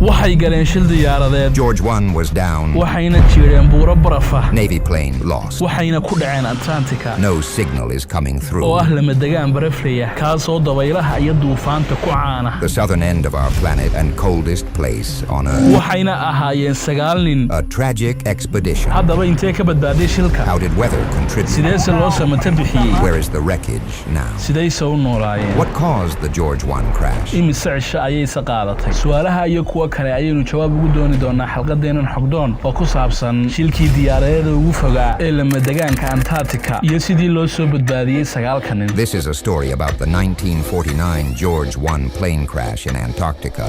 waxay galeen shil diyaaradeed. George 1 was down. waxayna jiireen buuro barafa. Navy plane lost. waxayna ku dhaceen Atlantica. No signal is coming through. oo ah lama degaan baraflaya kaasoo dabaylaha iyo duufaanta ku caana. The southern end of our planet and coldest place on Earth. waxayna ahaayeen 9 nin. A tragic expedition. haddaba intee ka badbaaday shilka? How did weather contribute? sideese loo samata bixiyey? Where is the wreckage now? sidayse u noolaayeen? What caused the George 1 crash? imise cisho ayayse qaadatay? su'aalaha iyo kuwa kale ayaynu jawaab ugu dooni doonaa xalqadeennan xogdoon oo ku saabsan shilkii diyaaradeeda ugu fogaa ee lama degaanka Antarctica iyo sidii loo soo badbaadiyey 9 nin. This is a story about the 1949 George 1 plane crash in Antarctica.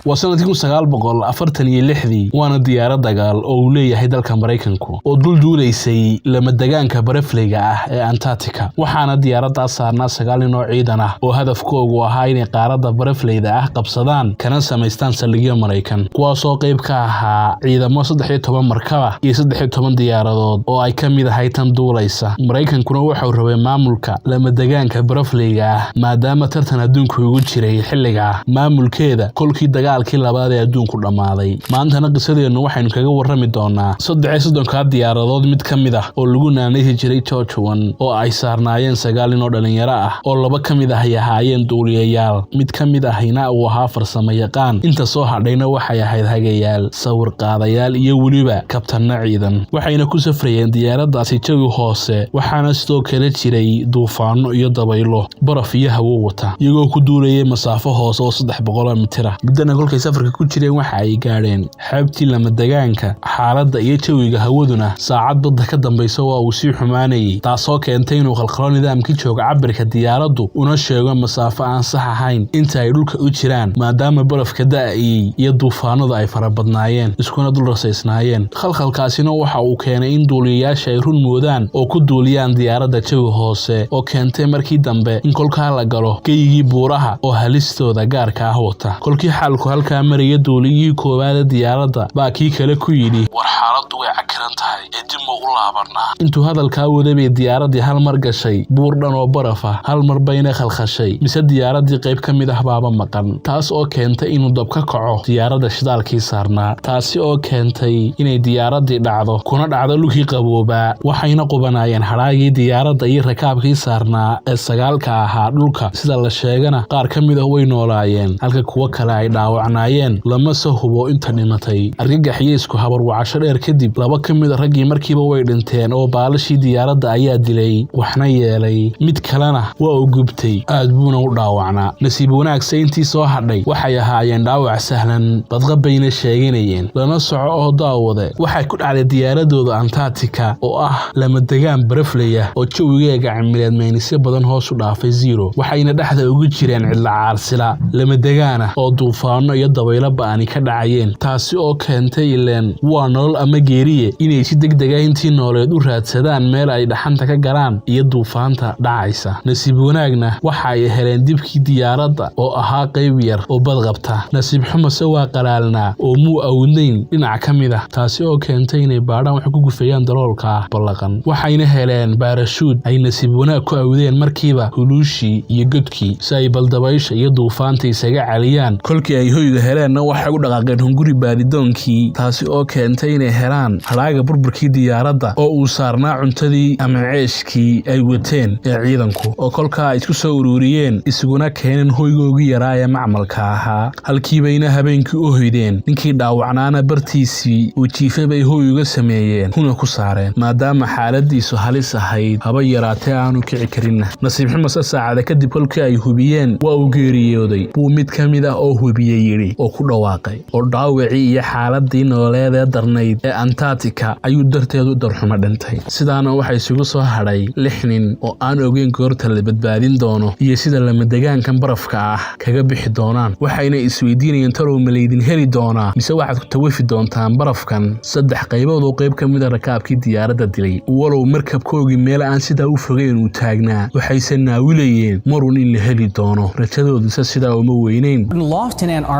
waa sanadkii 1946 waana diyaarad dagaal oo uu leeyahay dalka Mareykanku oo dul duulaysay lama degaanka barafleyga ah ee Antarctica waxaana diyaaraddaas saarnaa 9 nin oo ciidan ah oo hadafkoodu ahaa inay qaaradda barafleyda ah qabsadaan kana samaystaan saldhigyo Mareykan kuwaasoo qayb ka ahaa ciidamo 13 markaba iyo 13 diyaaradood oo ay ka mid ahay tan duulaysa Mareykankuna wuxuu rabay maamulka lama degaanka barafleyga ah maadaama tartan adduunku ugu jiray xilliga maamulkeeda kolkii dagaalkii labaad ee adduunku dhamaaday maantana qisadeenu waxaynu kaga warrami doonaa 13 diyaaradood mid ka mid ah oo lagu naanaysi jiray George 1 oo ay saarnaayeen 9 nin oo dhalinyaro ah oo laba ka mid ah ay ahaayeen duuliyayaal mid ka mid ahina uu ahaa farsamayaqaan inta soo hadhayna waxay ahayd hagayaal sawir qaadayaal iyo waliba kabtanna ciidan waxayna ku safrayeen diyaaraddaasi jawi hoose waxaana sidoo kale jiray duufaano iyo dabaylo baraf iyo hawo wata iyagoo ku duulayay masaafo hoose oo 300 mitir ah kolkay safarka ku jireen waxa ay gaadheen xeebtii lama degaanka xaaladda iyo jawiga hawaduna saacad badda ka dambaysa waa uu sii xumaanayay taasoo keentay inuu khalkhalo nidaamkii jooga cabirka diyaaraddu una sheego masaafo aan sax ahayn inta ay dhulka u jiraan maadaama barafka da'ayay iyo duufaanadu ay farabadnaayeen iskuna dul rasaysnaayeen khalkhalkaasina waxa uu keenay in duuliyayaasha ay run moodaan oo ku duuliyaan diyaaradda jawi hoose oo keentay markii dambe in kolkaa la galo geygii buuraha oo halistooda gaarka ah wata kolkii xaalku halkaa maraya duuliyihii koowaad diyaaradda baa kii kale ku yidhi war xaaladdu way cakiran tahay ee dib u laabanaa intuu hadalkaa wadabay diyaaraddii hal mar gashay buur dhan oo baraf ah hal mar bayna khalkhashay mise diyaaraddii qayb ka mid ah baaba maqan taas oo keentay inuu dab ka kaco diyaaradda shidaalkii saarnaa taasi oo keentay inay diyaaraddii dhacdo kuna dhacdo lugii qaboobaa waxayna qubanaayeen hadhaagii diyaaradda iyo rakaabkii saarnaa ee 9 ahaa dhulka sida la sheegana qaar ka mid ah way noolaayeen halka kuwa kale ay dhaawacnaayeen lama soo hubo inta dhimatay argagaxyo isku habar wacasho dheer kadib laba ka mid raggii markiiba way dhinteen oo baalashii diyaaradda ayaa dilay waxna yeelay mid kalena waa u gubtay aad buuna u dhaawacnaa nasiib wanaagsa intii soo hadhay waxay ahaayeen dhaawac sahlan badqabayna sheeganayeen lana soco oo daawade waxay ku dhacday diyaaradooda Antarctica oo ah lama degaan baraflaya oo jawigeega cimileed maynisyo badan hoos u dhaafay 0 waxayna dhexda ugu jireen cidla caarsila lama degaana oo duufaano iyo dabaylo ba'ani ka dhacayeen taasi oo keentay ileen waa nolol ama geeriye inay si degdeg ah intii nooleed u raadsadaan meel ay dhaxanta ka galaan iyo duufaanta dhacaysa nasiib wanaagna waxa ay heleen dibkii diyaaradda oo ahaa qayb yar oo badqabta nasiib xumase waa qalaalnaa oo muu awdnayn dhinac ka mid ah taasi oo keentay inay baadhaan wax ku gufayaan daloolka ballaqan waxayna heleen baarashuud ay nasiib wanaag ku awdeen markiiba huluushii iyo godkii si ay baldabaysha iyo duufaanta isaga caliyaan kolkii ay hoyga heleenna waxay u dhaqaaqeen hunguri baadidoonkii taasi oo keentay inay helaan hadhaaga burburkii diyaaradda oo uu saarnaa cuntadii ama ceeshkii ay wateen ee ciidanku oo kolkaa ay isku soo ururiyeen isuguna keeneen hoygoogii yaraa ee macmalka ahaa halkiibayna habeenkii u hoydeen ninkii dhaawacnaana bartiisii uu jiifay bay hoy uga sameeyeen huna ku saareen maadaama xaaladiisu halis ahayd haba yaraatee aanu kici karinna nasiib xumase saacada kadib kolkii ay hubiyeen waa uu geeriyooday buu mid ka mid ah oo hubiyey yidhi oo ku dhawaaqay oo dhaawacii iyo xaaladii nololeed ee darnayd ee Antarctica ayuu darteedu darxuma dhintay sidaana waxay isugu soo hadhay 6 nin oo aan ogeyn goorta la badbaadin doono iyo sida lama degaankan barafka ah kaga bixi doonaan waxayna isweydiinayeen talow ma leydin heli doonaa mise waxaad ku tawafi doontaan barafkan 3 qaybood oo qayb ka mid ah rakaabkii diyaaradda dilay walow markabkoogii meel aan sidaa u fogeyn uu taagnaa waxayse naawilayeen marun in la heli doono rajadooduse sidaa uma weynayn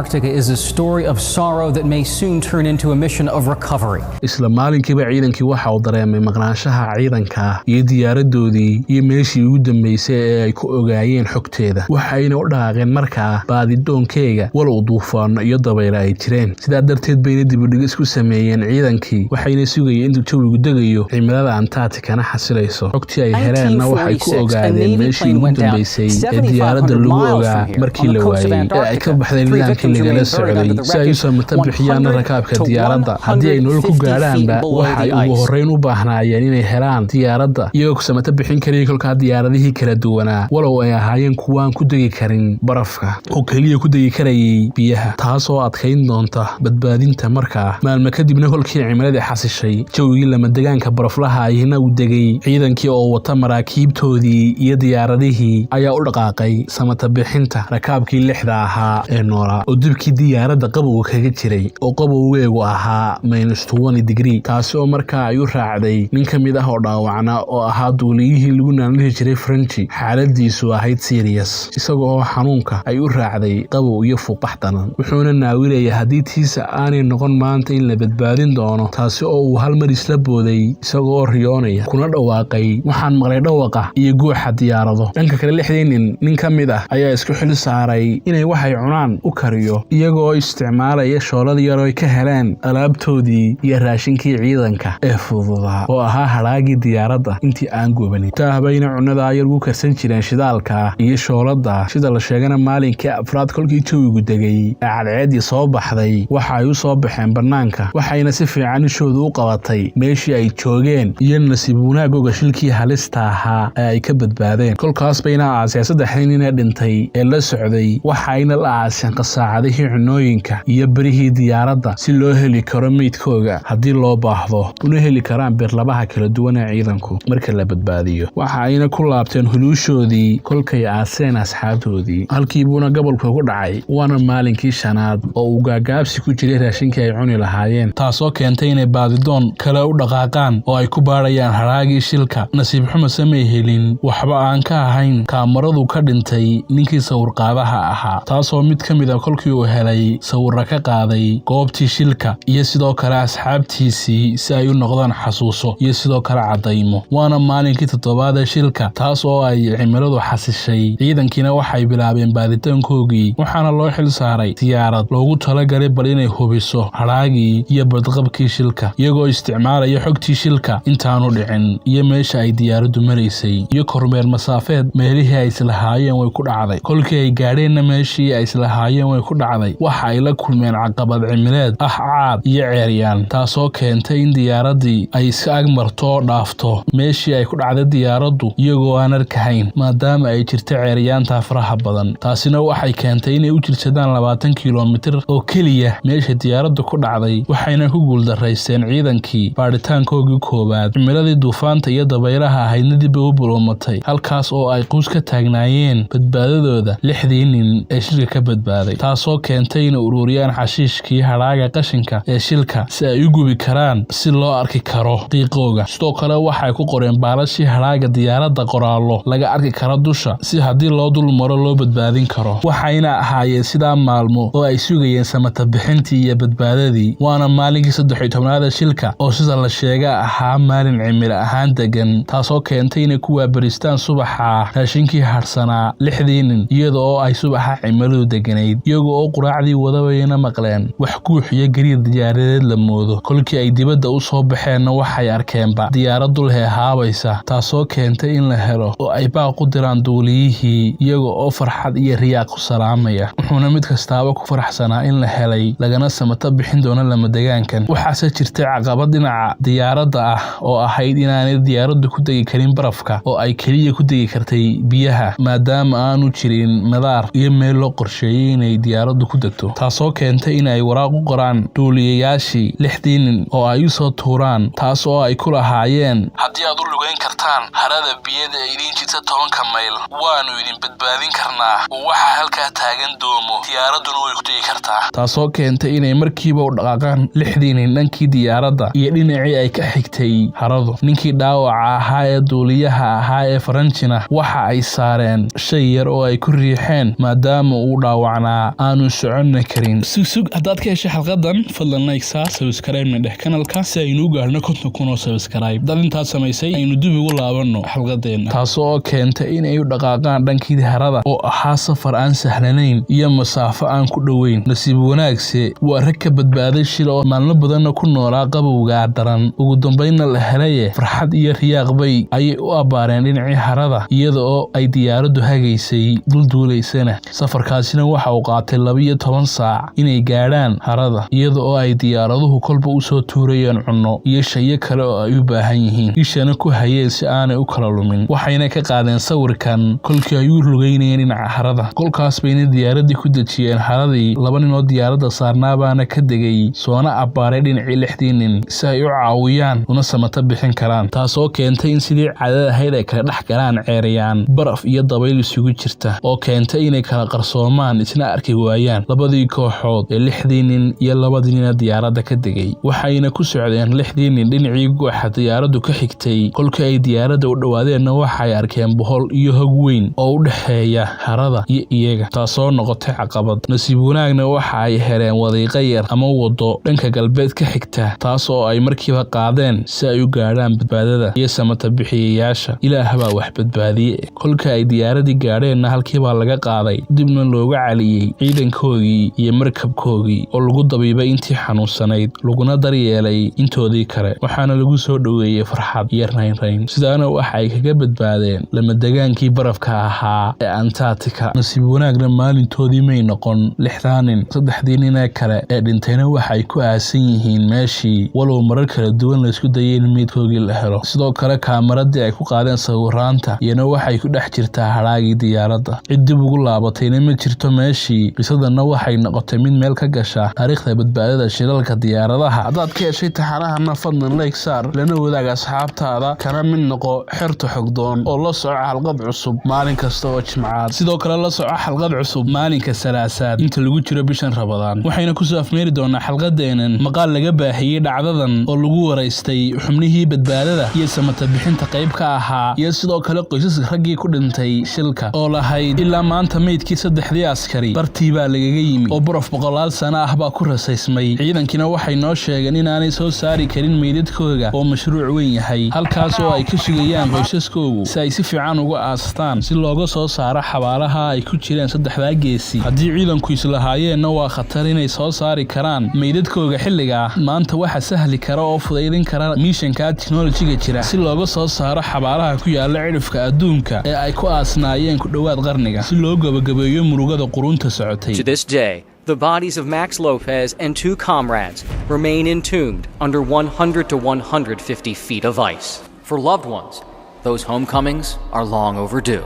Antarctica is a story of sorrow that may soon turn into a mission of recovery. isla maalinkiiba ciidankii waxa uu dareemay maqnaanshaha ciidanka iyo diyaaradoodii iyo meeshii ugu dambeysay ee ay ku ogaayeen xogteeda waxayna u dhaqaaqeen markaa baadidoonkeyga walow duufaano iyo dabaylo ay jireen sidaa darteed bayna dibudhigis ku sameeyeen ciidankii waxayna sugayeen intuu jawigu degayo cimilada Antarctica xasilayso xogtii ay heleenna waxay ku ogaadeen meeshii ugu dambeysay ee diyaaradda lagu ogaa markii la waayay ee ay ka baxday nidaamkii lagala socday si ay u samata bixiyaan rakaabka diyaaradda haddii ay nolol ku gaadhaanba waxay ugu horreyn u baahnaayeen inay helaan diyaaradda iyagoo ku samata bixin karayay kolkaa diyaaradihii kala duwanaa walow ay ahaayeen kuwaan ku degi karin barafka oo keliya ku degi karayay biyaha taasoo adkayn doonta badbaadinta markaa maalmo kadibna kolkii cimiladii xasishay jawigii lamadegaanka baraflaha ayna u degay ciidankii oo wata maraakiibtoodii iyo diyaaradihii ayaa u dhaqaaqay samata bixinta rakaabkii lixda ahaa ee noolaa oo dibkii diyaaradda qabowga kaga jiray oo qabowgeegu ahaa -20 degree taasi oo markaa ay u raacday nin ka mid ah oo dhaawacna oo ahaa duuliyihii lagu naanlihi jiray Frenchi xaaladiisu ahayd serious isagoo xanuunka ay u raacday qabow iyo fuuqbax daran wuxuuna naawilayay haddii tiisa aanay noqon maanta in la badbaadin doono taasi oo uu hal mar isla booday isagoo riyoonaya kuna dhawaaqay waxaan maqlay dhawaqa iyo guuxa diyaarado dhanka kale lixdii nin ka mid ah ayaa isku xil saaray inay waxay cunaan u kariyo iyagoo isticmaalaya shoolad yar oo ay ka heleen alaabtoodii iyo raashinkii ciidanka ee fududaa oo ahaa halaagii diyaaradda intii aan gubanin taabayna cunada yar ugu karsan jireen shidaalka iyo shooladda sida la sheegana maalinkii afraad kolkii jawigu degay ee cadceedii soo baxday waxa ay u soo baxeen bannaanka waxayna si fiican ishoodu u qabatay meeshii ay joogeen iyo nasiib wanaagooga shilkii halista ahaa ee ay ka badbaadeen kolkaas bayna aaseen saddexdii nin ee dhintay ee la socday waxayna la aaseen qasaacadihii cunooyinka iyo berihii diyaaradda si loo heli karo meydkooga haddii loo baahdo una heli karaan birlabaha kala duwan ee ciidanku marka la badbaadiyo waxa ayna ku laabteen huluushoodii kolkay aaseen asxaabtoodii halkiibuuna gobolka ugu dhacay waana maalinkii shanaad oo uu gaagaabsi ku jiray raashinkii ay cuni lahaayeen taasoo keentay inay baadidoon kale u dhaqaaqaan oo ay ku baadhayaan haraagii shilka nasiib xumo samay helin waxba aan ka ahayn kaamaradu ka dhintay ninkii sawirqaadaha ahaa taasoo mid ka mid a kolkii uu helay sawirra ka qaaday goobtii shilka iyo sidoo kale asxaabtiisii si ay u noqdaan xasuuso iyo sidoo kale caddaymo waana maalinkii toddobaad ee shilka taas oo ay cimiladu xasishay ciidankiina waxay bilaabeen baaditaankoogii waxaana loo xil saaray diyaarad loogu talagalay bal inay hubiso haraagii iyo badqabkii shilka iyagoo isticmaalaya xogtii shilka intaanu dhicin iyo meesha ay diyaaraddu maraysay iyo kormeer masaafeed meelihii ay islahaayeen way ku dhacday kolkii ay gaadheenna meeshii ay islahaayeen way ku dhacday waxa ay la kulmeen caqabad cimileed ah caad iyo ceeryaan taasoo keentay in diyaaraddii ay iska agmarto oo dhaafto meeshii ay ku dhacday diyaaraddu iyagoo aan arkahayn maadaama ay jirta ceeryaanta faraha badan taasina waxay keentay inay u jirsadaan 20 kilomitir oo keliya meesha diyaaraddu ku dhacday waxayna ku guuldaraysteen ciidankii baadhitaankoogii koowaad cimiladii duufaanta iyo dabaylaha ahaydna dib u buloomatay halkaas oo ay quus ka taagnaayeen badbaadadooda lixdii nin ee shilka ka badbaaday taasoo keentay inay ururiyaan xashiishkii hadhaaga qashinka ee shilka si ay u gubi karaan si loo arki karo qiiqooga sidoo kale waxay ku qoreen baalashii hadhaaga diyaaradda qoraallo laga arki karo dusha si haddii loo dul maro loo badbaadin karo waxayna ahaayeen sidaa maalmo oo ay sugayeen samata bixintii iyo badbaadadii waana maalinkii 13aad shilka oo sida la sheega ahaa maalin cimilo ahaan degan taasoo keentay inay ku waabaristaan subaxa raashinkii harsanaa lixdii nin iyadoo ay subaxa cimiladu deganayd iyagoo oo quraacdii wadabayna maqleen wax guux iyo gariir diyaaradeed la moodo kolkii ay dibadda u soo baxeenna waxay arkeenba diyaaraddu leehaabaysa taasoo keentay in la helo oo ay baaq u diraan duuliyihii iyaga oo farxad iyo riyaaq ku salaamaya wuxuuna mid kastaaba ku faraxsanaa in la helay lagana samata bixin doono lamadegaankan waxaase jirtay caqabad dhinaca diyaaradda ah oo ahayd inaanay diyaaraddu ku degi karin barafka oo ay keliya ku degi kartay biyaha maadaama aanu jirin madaar iyo meel loo qorsheeyey inay diyaaraddu ku degto taasoo keentay in ay waraaq u qoraan duuliyayaashii lixdii nin oo ay u soo tuuraan taas oo ay ku lahaayeen haddii aad u lugayn kartaan harada biyada ee idiin jirta 10 mayl waanu idin badbaadin karnaa oo waxa halkaa taagan doomo diyaaradduna way ku degi kartaa taasoo keentay inay markiiba u dhaqaaqaan lixdii nin dhankii diyaaradda iyo dhinacii ay ka xigtay haradu ninkii dhaawaca ahaa ee duuliyaha ahaa ee Faranjina waxa ay saareen shay yar oo ay ku riixeen maadaama uu dhaawacnaa aanu soconna karin. Sug haddaad ka heshay xalqadan fadlan like saa subscribe-na dheh kanalka si aynu u gaarno 50,000 oo subscribe. dad intaas samaysay aynu dib ugu laabanno xalqadeena, taasoo keentay in ay u dhaqaaqaan dhankii harada oo ahaa safar aan sahlanayn iyo masaafo aan ku dhoweyn. nasiib wanaagse waa rag ka badbaaday shil oo maalmo badanna ku noolaa qabowga daran. ugu dambeynna la helay farxad iyo riyaaq bay ayay u abaareen dhinacii harada iyada oo ay diyaaraddu hagaysay dulduulaysana. safarkaasina waxa uu qaatay 12 saac inay gaadhaan harada iyada oo ay diyaaraduhu kolba u soo tuurayeen cunno iyo shayo kale oo ay u baahan yihiin, ishana ku hayeen si aanay u kala lumin. waxayna ka qaadeen sawirkan kolkii ay u lugeynayeen dhinaca harada. kolkaas bayna diyaaradii ku dejiyeen haradii. 2 nin oo diyaaradda saarnaabaana ka degay soona abbaaray dhinacii 6 nin si ay u caawiyaan una samata bixin karaan, taasoo keentay in sidii caadada ahayd ay kala dhex galaan ceerayaan baraf iyo dabayl isugu jirta oo keentay inay kala qarsoomaan isna arki waayaan labadii kooxood ee 6 nin iyo 2 nin diyaaradda ka degay. waxayna ku socdeen 6 nin dhinacii gooxa diyaaraddu ka xigtay. kolkii ay diyaaradda u dhawaadeenna waxay arkeen bohol iyo hog weyn oo u dhaxeeya harada iyo iyaga, taasoo noqotay caqabad. nasiib wanaagna waxa ay heleen wadiiqa yar ama wado dhanka galbeed ka xigta, taasoo ay markiiba qaadeen si ay u gaadhaan badbaadada iyo samata bixiyayaasha. ilaah baa wax badbaadiye. kolkii ay diyaaradii gaadheenna halkiibaa laga qaaday, dibna looga caliyey ciidankoogii iyo markabkoogii oo lagu dabiibay intii xanuunsanayd laguna daryeelay intoodii kale. waxaana lagu soo dhoweeyey farxad iyo raynrayn. sidaana waxa ay kaga badbaadeen lamadegaankii barafka ahaa ee Antarctica. nasiib wanaagna maalintoodii may noqon 6 nin. 3 nin kale ee dhintayna waxay ku aasan yihiin meeshii, walow marar kala duwan la isku dayay in meydkoogii la helo. sidoo kale kaamaradii ay ku qaadeen sawiraanta iyana waxay ku dhex jirtaa haraagii diyaaradda. cid dib ugu laabatayna ma jirto meeshii. qisadana waxay noqotay mid meel ka gasha taariikhda badbaadada shilalka diyaaradaha. haddaad ka heshay taxanahana fadlan like saar, lana wadaag asxaabtaada, kana mid noqo xerta xogdoon oo la soco xalqad cusub maalin kasta oo Jimcaad. sidoo kale la soco xalqad cusub maalinka Salaasaad inta lagu jiro bishan Ramadaan. waxayna ku soo afmeeri doonaa xalqadeenan maqaal laga baahiyay dhacdadan oo lagu waraystay xubnihii badbaadada iyo samata bixinta qayb ka ahaa, iyo sidoo kale qoysaska raggii ku dhintay shilka oo lahayd ilaa maanta meydkii 3 askari bartii baa lagaga yimi oo baraf 100 sano ah baa ku rasaysmay. ciidankina waxay noo sheegeen inaanay soo saari karin meydadkooda oo mashruuc weyn yahay, halkaas oo ay ka sugayaan qoysaskoodu si ay si fiican uga aastaan si looga soo saaro xabaalaha ay ku jireen 3 geesi. haddii ciidanku islahaayeenna waa khatar inay soo saari karaan meydadkooda xilliga. maanta waxa sahli kara oo fudaydin kara mishanka technology-ga jira si looga soo saaro xabaalaha ku yaala cidhifka adduunka ee ay ku aasnaayeen ku dhowaad qarniga si loo gabagabeeyo murugada qurunta socotay. To this day, the bodies of Max Lopez and 2 comrades remain entombed under 100 to 150 feet of ice. For loved ones, those homecomings are long overdue.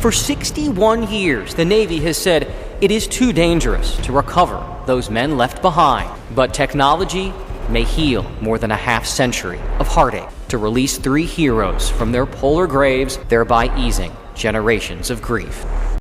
For 61 years, the Navy has said it is too dangerous to recover those men left behind. But technology may heal more than a half century of heartache to release 3 heroes from their polar graves, thereby easing generations of grief.